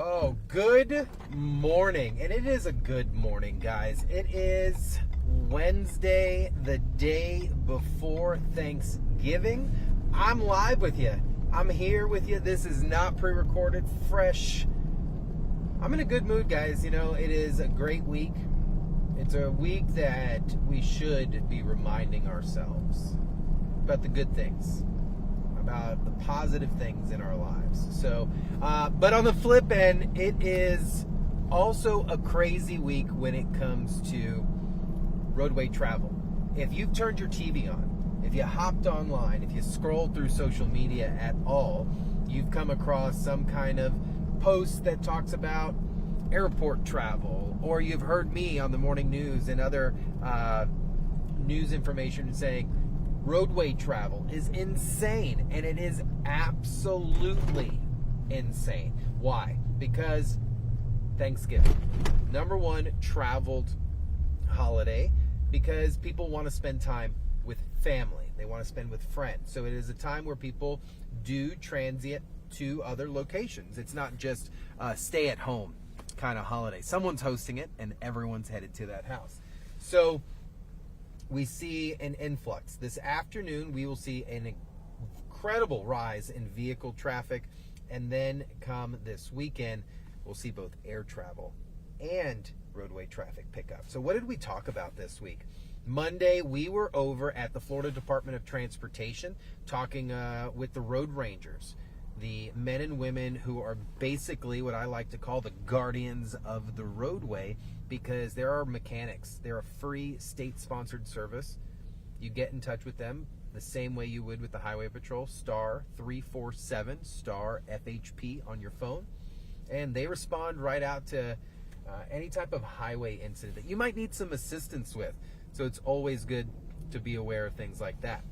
Oh, good morning. And it is a good morning, guys. It is Wednesday, the day before Thanksgiving. I'm live with you. I'm here with you. This is not pre-recorded, fresh. I'm in a good mood, guys. You know, it is a great week. It's a week that we should be reminding ourselves about the good things, about the positive things in our lives. So, but on the flip end, it is also a crazy week when it comes to roadway travel. If you've turned your TV on, if you hopped online, if you scrolled through social media at all, you've come across some kind of post that talks about airport travel, or you've heard me on the morning news and other news information saying roadway travel is insane, and it is absolutely insane. Why? Because Thanksgiving, number one traveled holiday, because people want to spend time with family. They want to spend with friends. So it is a time where people do transient to other locations. It's not just a stay at home kind of holiday. Someone's hosting it and everyone's headed to that house. So we see an influx. This afternoon, we will see an incredible rise in vehicle traffic. And then come this weekend, we'll see both air travel and roadway traffic pick up. So what did we talk about this week? Monday, we were over at the Florida Department of Transportation talking with the road rangers, the men and women who are basically what I like to call the guardians of the roadway, because there are mechanics. They're a free state-sponsored service. You get in touch with them the same way you would with the Highway Patrol, star 347, star FHP on your phone, and they respond right out to any type of highway incident that you might need some assistance with. So it's always good to be aware of things like that.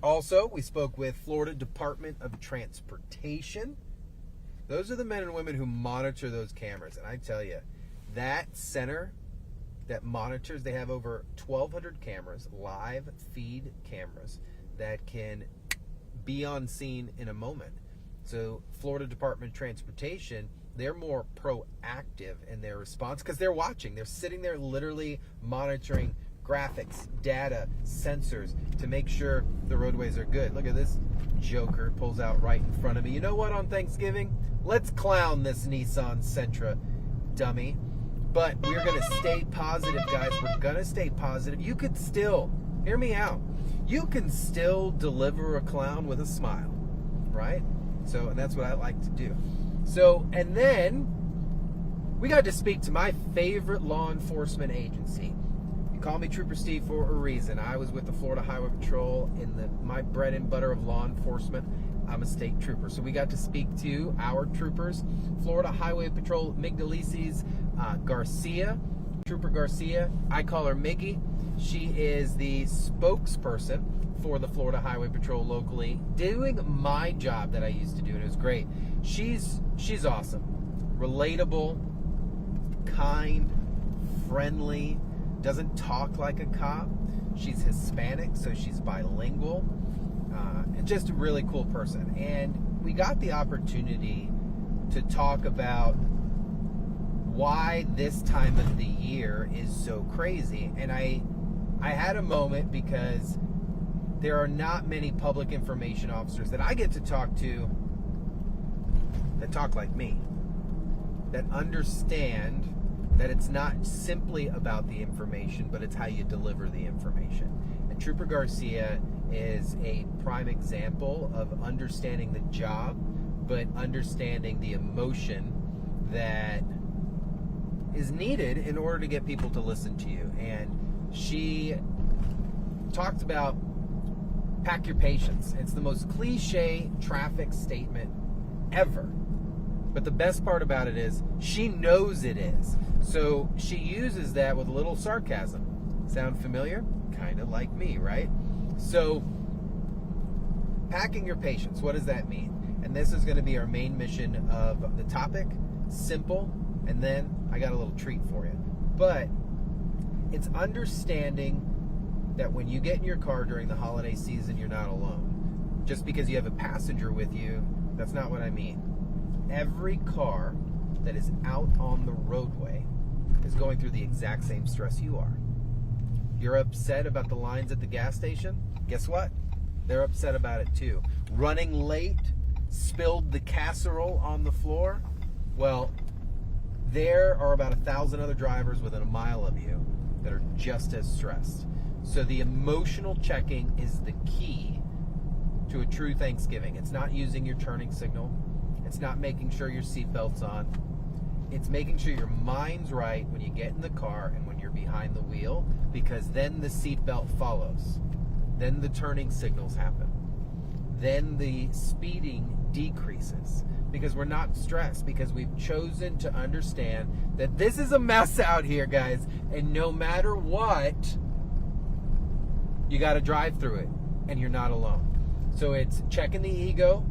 Also, we spoke with Florida Department of Transportation. Those are the men and women who monitor those cameras. And I tell you, that center that monitors, they have over 1,200 cameras, live feed cameras, that can be on scene in a moment. So Florida Department of Transportation, they're more proactive in their response because they're watching. They're sitting there literally monitoring graphics, data, sensors to make sure the roadways are good. Look at this joker pulls out right in front of me. You know what, on Thanksgiving? Let's clown this Nissan Sentra dummy. But we're going to stay positive, guys. We're going to stay positive. You could still, hear me out, you can still deliver a clown with a smile, right? So, and that's what I like to do. So, and then we got to speak to my favorite law enforcement agency. Call me Trooper Steve for a reason. I was with the Florida Highway Patrol in my bread and butter of law enforcement. I'm a state trooper. So we got to speak to our troopers, Florida Highway Patrol Migdalises Garcia, Trooper Garcia. I call her Miggy. She is the spokesperson for the Florida Highway Patrol locally, doing my job that I used to do, and it was great. She's awesome. Relatable, kind, friendly, doesn't talk like a cop. She's Hispanic, so she's bilingual, and just a really cool person. And we got the opportunity to talk about why this time of the year is so crazy. And I had a moment, because there are not many public information officers that I get to talk to that talk like me, that understand that it's not simply about the information, but it's how you deliver the information. And Trooper Garcia is a prime example of understanding the job, but understanding the emotion that is needed in order to get people to listen to you. And she talked about pack your patience. It's the most cliche traffic statement ever. But the best part about it is she knows it is. So she uses that with a little sarcasm. Sound familiar? Kind of like me, right? So packing your patience, what does that mean? And this is going to be our main mission of the topic. Simple. And then I got a little treat for you. But it's understanding that when you get in your car during the holiday season, you're not alone. Just because you have a passenger with you, that's not what I mean. Every car that is out on the roadway is going through the exact same stress you are. You're upset about the lines at the gas station? Guess what? They're upset about it too. Running late, spilled the casserole on the floor? Well, there are about 1,000 other drivers within a mile of you that are just as stressed. So the emotional checking is the key to a true Thanksgiving. It's not using your turning signal. It's not making sure your seatbelt's on. It's making sure your mind's right when you get in the car and when you're behind the wheel, because then the seatbelt follows. Then the turning signals happen. Then the speeding decreases, because we're not stressed, because we've chosen to understand that this is a mess out here, guys, and no matter what, you got to drive through it, and you're not alone. So it's checking the ego,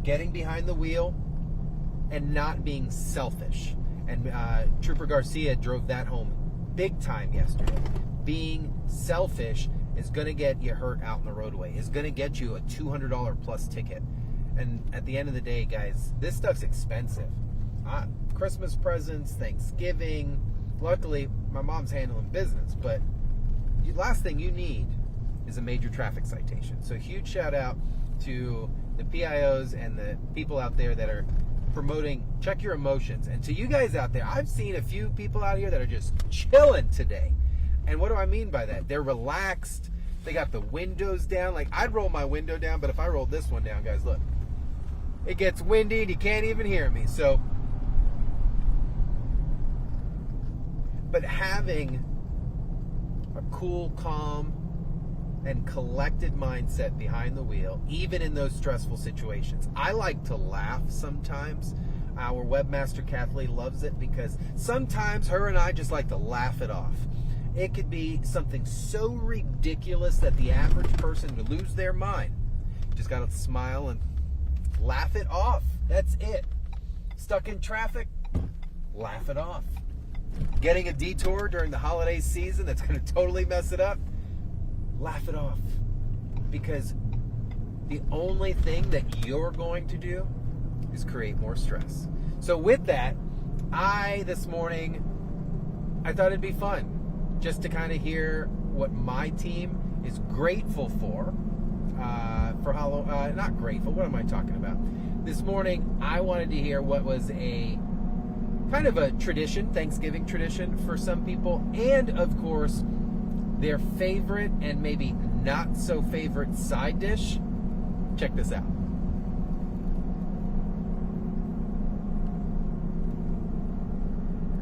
getting behind the wheel, and not being selfish. And Trooper Garcia drove that home big time yesterday. Being selfish is going to get you hurt out in the roadway. Is going to get you a $200 plus ticket. And at the end of the day, guys, this stuff's expensive. Christmas presents, Thanksgiving. Luckily, my mom's handling business, but the last thing you need is a major traffic citation. So huge shout out to the PIOs and the people out there that are promoting check your emotions. And to you guys out there, I've seen a few people out here that are just chilling today. And what do I mean by that? They're relaxed. They got the windows down. Like, I'd roll my window down, but if I rolled this one down, guys, look. It gets windy and you can't even hear me. So, but having a cool, calm, and collected mindset behind the wheel, even in those stressful situations. I like to laugh sometimes. Our webmaster Kathleen loves it, because sometimes her and I just like to laugh it off. It could be something so ridiculous that the average person would lose their mind. Just gotta smile and laugh it off. That's it. Stuck in traffic, laugh it off. Getting a detour during the holiday season that's gonna totally mess it up, laugh it off. Because the only thing that you're going to do is create more stress. So with that, this morning, I thought it'd be fun just to kind of hear what my team is grateful for not grateful, what am I talking about? This morning, I wanted to hear what was a kind of a tradition, Thanksgiving tradition for some people, and of course, their favorite and maybe not so favorite side dish. Check this out.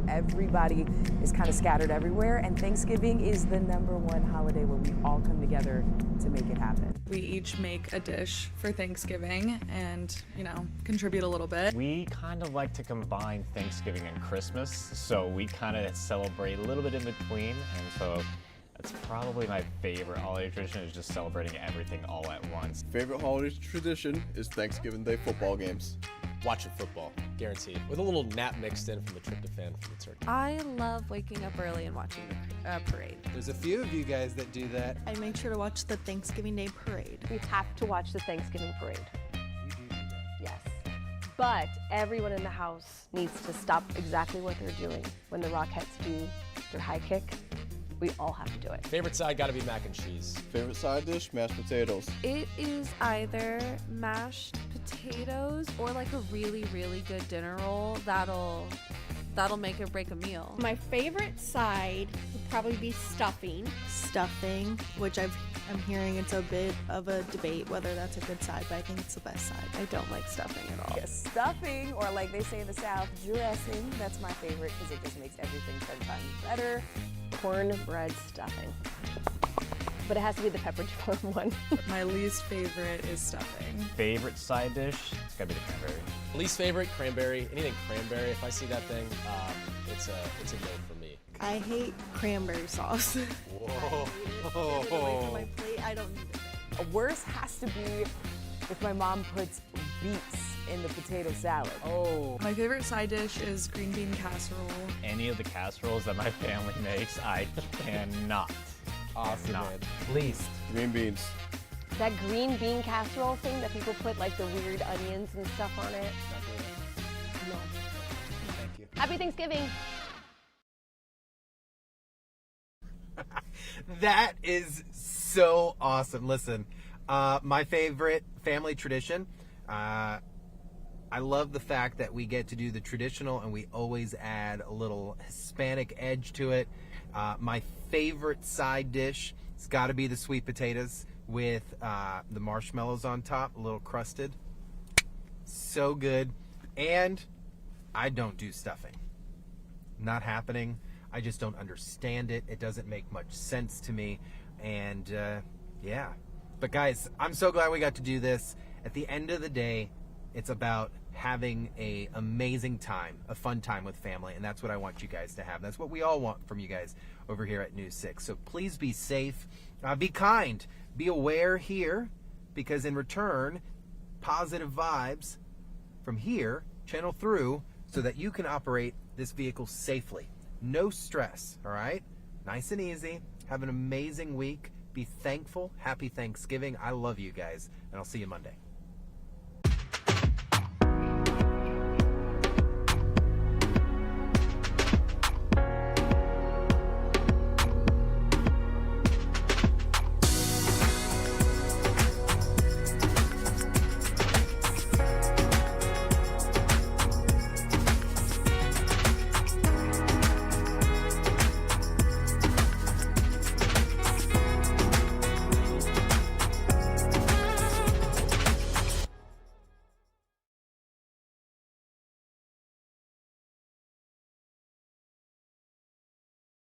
Everybody is kind of scattered everywhere, and Thanksgiving is the #1 holiday where we all come together to make it happen. We each make a dish for Thanksgiving and, contribute a little bit. We kind of like to combine Thanksgiving and Christmas, so we kind of celebrate a little bit in between, and so that's probably my favorite holiday tradition, is just celebrating everything all at once. Favorite holiday tradition is Thanksgiving Day football games. Watching football, guaranteed. With a little nap mixed in from the tryptophan from the turkey. I love waking up early and watching the parade. There's a few of you guys that do that. I make sure to watch the Thanksgiving Day parade. We have to watch the Thanksgiving parade. You do that. Yes. But everyone in the house needs to stop exactly what they're doing. When the Rockettes do their high kick, we all have to do it. Favorite side gotta be mac and cheese. Favorite side dish, mashed potatoes. It is either mashed potatoes or like a really, really good dinner roll. That'll make or break a meal. My favorite side would probably be stuffing. Stuffing, which I'm hearing it's a bit of a debate whether that's a good side, but I think it's the best side. I don't like stuffing at all. Yes, stuffing, or like they say in the South, dressing. That's my favorite because it just makes everything 10 times better. Cornbread stuffing. But it has to be the pepper jaw one. My least favorite is stuffing. Favorite side dish? It's gotta be the cranberry. Least favorite, cranberry. Anything cranberry, if I see that thing, it's a no for me. I hate cranberry sauce. Whoa. Get it away from my plate. I don't need it. Worse has to be if my mom puts beets in the potato salad. Oh. My favorite side dish is green bean casserole. Any of the casseroles that my family makes, I cannot. Awesome, Not. man. Least. Green beans. That green bean casserole thing that people put like the weird onions and stuff on it. No. Happy Thanksgiving. That is so awesome. Listen, my favorite family tradition, I love the fact that we get to do the traditional and we always add a little Hispanic edge to it. My favorite side dish, it's got to be the sweet potatoes with the marshmallows on top, a little crusted. So good. And I don't do stuffing. Not happening. I just don't understand it. It doesn't make much sense to me. And yeah. But guys, I'm so glad we got to do this. At the end of the day, it's about having a amazing time, a fun time with family, and that's what I want you guys to have. That's what we all want from you guys over here at News 6. So please be safe, be kind, be aware here, because in return, positive vibes from here channel through so that you can operate this vehicle safely. No stress, all right? Nice and easy. Have an amazing week. Be thankful. Happy Thanksgiving. I love you guys, and I'll see you Monday.